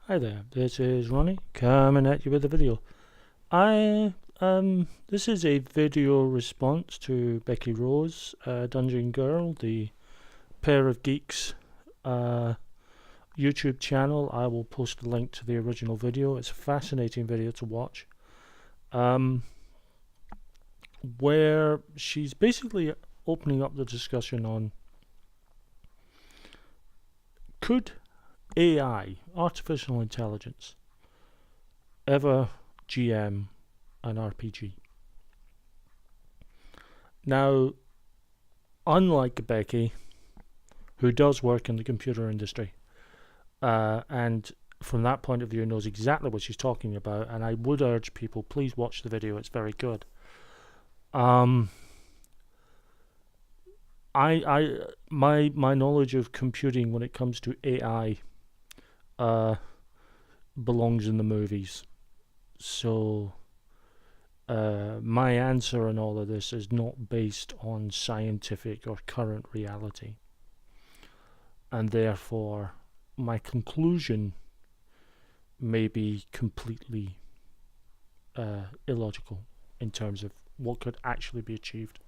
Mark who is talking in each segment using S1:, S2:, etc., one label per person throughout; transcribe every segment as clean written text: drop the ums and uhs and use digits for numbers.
S1: Hi there, this is Ronnie coming at you with a video. This is a video response to Becky Rose, Dungeon Girl, the Pair of Geeks YouTube channel. I will post a link to the original video. It's a fascinating video to watch, where she's basically opening up the discussion on could AI, artificial intelligence, ever GM an RPG? Now, unlike Becky, who does work in the computer industry, and from that point of view knows exactly what she's talking about, and I would urge people, please watch the video, it's very good. My knowledge of computing when it comes to AI belongs in the movies. So my answer on all of this is not based on scientific or current reality, and therefore my conclusion may be completely illogical in terms of what could actually be achieved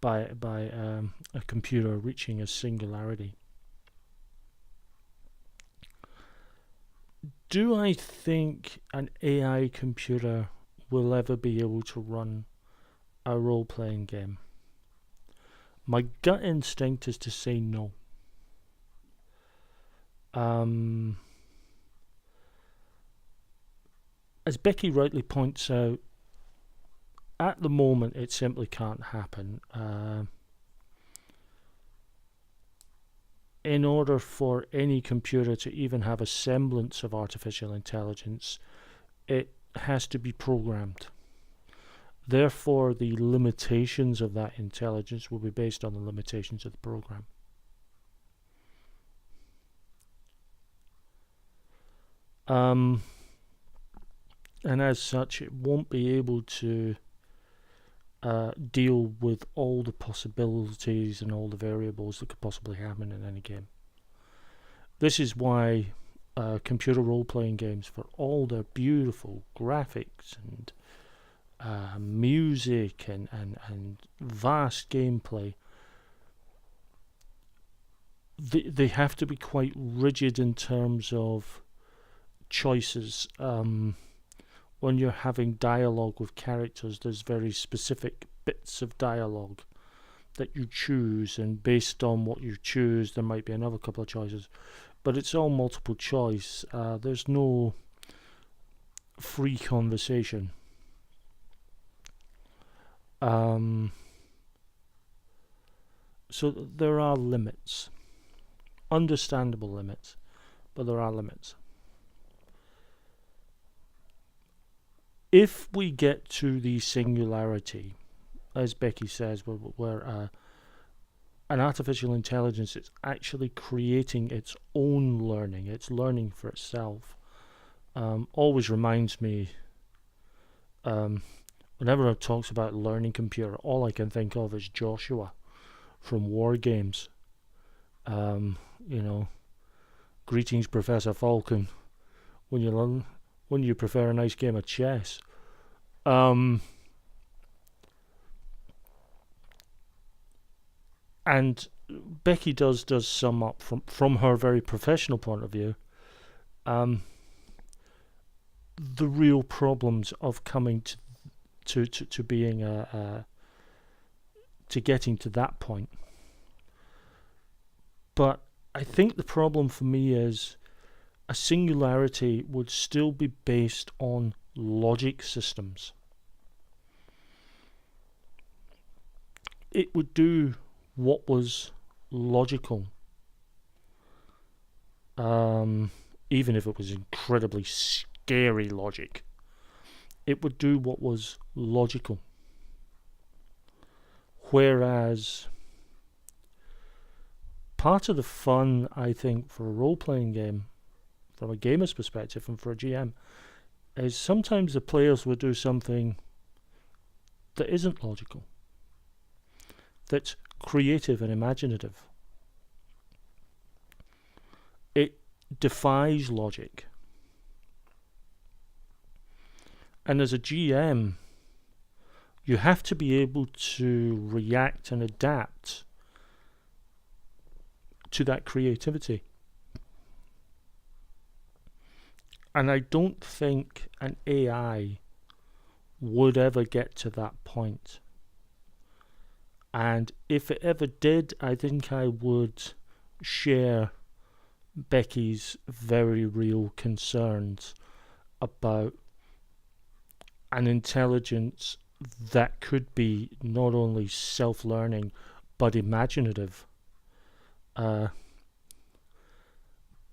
S1: by a computer reaching a singularity. Do I think an AI computer will ever be able to run a role-playing game? My gut instinct is to say no. As Becky rightly points out, at the moment it simply can't happen. In order for any computer to even have a semblance of artificial intelligence, it has to be programmed. Therefore, the limitations of that intelligence will be based on the limitations of the program. And as such, it won't be able to deal with all the possibilities and all the variables that could possibly happen in any game. This is why computer role-playing games, for all their beautiful graphics and music and vast gameplay, they have to be quite rigid in terms of choices. When you're having dialogue with characters, there's very specific bits of dialogue that you choose, and based on what you choose there might be another couple of choices, but it's all multiple choice. There's no free conversation. So there are limits, understandable limits, but there are limits. If we get to the singularity, as Becky says, where an artificial intelligence is actually creating its own learning, it's learning for itself, always reminds me, whenever it talks about learning computer, all I can think of is Joshua from War Games. You know, greetings, Professor Falcon. When you prefer a nice game of chess. And Becky does sum up from her very professional point of view the real problems of coming to being to getting to that point. But I think the problem for me is a singularity would still be based on logic systems. It would do what was logical, even if it was incredibly scary logic. It would do what was logical. Whereas part of the fun, I think, for a role-playing game, from a gamer's perspective and for a GM, is sometimes the players will do something that isn't logical, that's creative and imaginative. It defies logic. And as a GM, you have to be able to react and adapt to that creativity. And I don't think an AI would ever get to that point. And if it ever did, I think I would share Becky's very real concerns about an intelligence that could be not only self-learning but imaginative,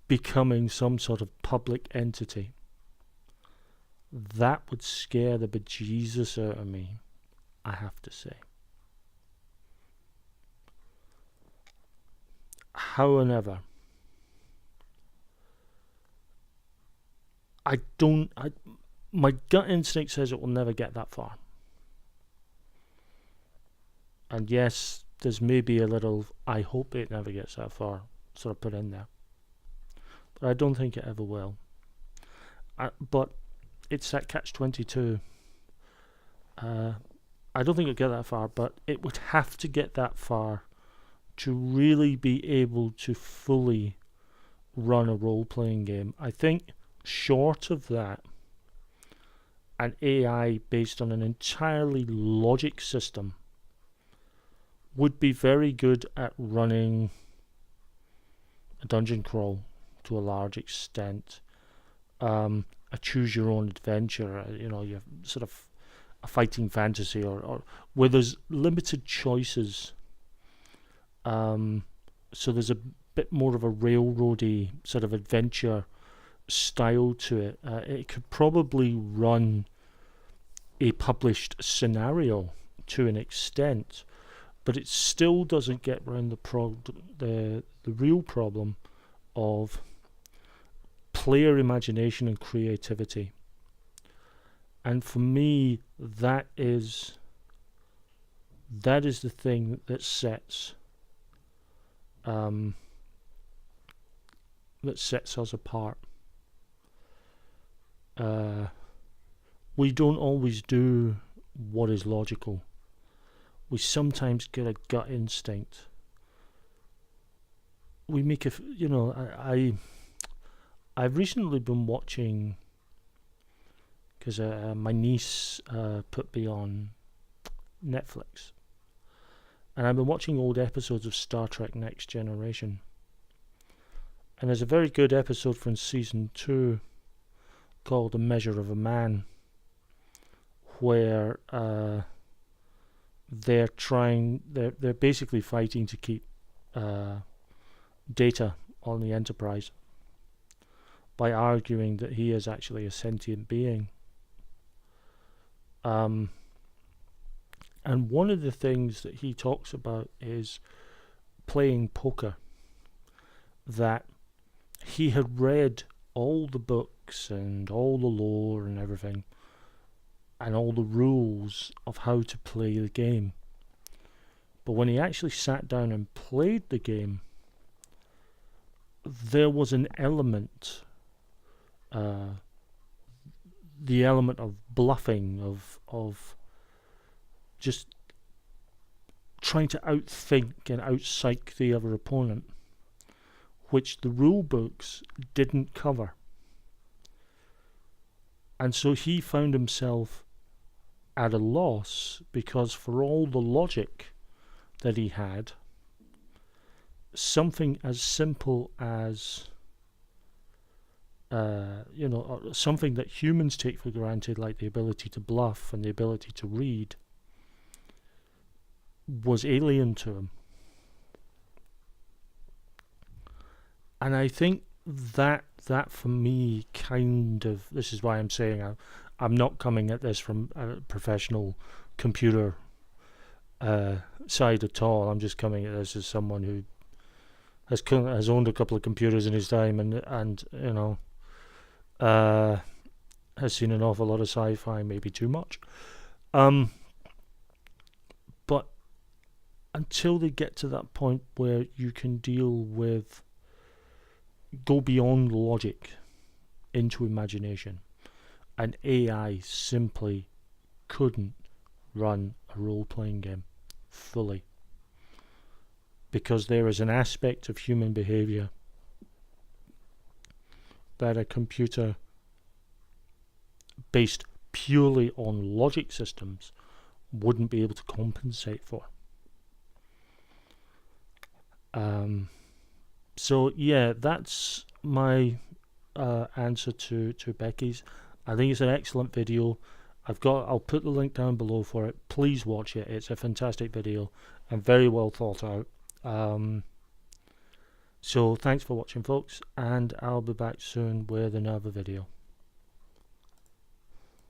S1: becoming some sort of public entity. That would scare the bejesus out of me, I have to say. However, my gut instinct says it will never get that far. And yes, there's maybe a little, I hope it never gets that far, sort of put in there. But I don't think it ever will. But it's that catch-22. I don't think it'll get that far, but it would have to get that far to really be able to fully run a role-playing game. I think short of that, an AI based on an entirely logic system would be very good at running a dungeon crawl to a large extent, a choose your own adventure, you have sort of a fighting fantasy, or where there's limited choices. So there's a bit more of a railroady sort of adventure style to it. It could probably run a published scenario to an extent, but it still doesn't get around the real problem of player imagination and creativity. And for me, that is the thing that sets us apart. We don't always do what is logical. We sometimes get a gut instinct. We make I've recently been watching, because my niece put me on Netflix, and I've been watching old episodes of Star Trek Next Generation. And there's a very good episode from season 2 called A Measure of a Man, where they're basically fighting to keep Data on the Enterprise by arguing that he is actually a sentient being. And one of the things that he talks about is playing poker, that he had read all the books and all the lore and everything, and all the rules of how to play the game. But when he actually sat down and played the game, there was an element, the element of bluffing, of just trying to outthink and outpsych the other opponent, which the rule books didn't cover. And so he found himself at a loss, because for all the logic that he had, something as simple as something that humans take for granted, like the ability to bluff and the ability to read, was alien to him. And I think that for me this is why I'm saying I'm not coming at this from a professional computer side at all. I'm just coming at this as someone who has owned a couple of computers in his time, and has seen an awful lot of sci-fi, maybe too much. But until they get to that point where you can go beyond logic into imagination, an AI simply couldn't run a role-playing game fully, because there is an aspect of human behavior that a computer based purely on logic systems wouldn't be able to compensate for. So yeah, that's my answer to Becky's. I think it's an excellent video. I'll put the link down below for it. Please watch it. It's a fantastic video and very well thought out. So thanks for watching, folks, and I'll be back soon with another video.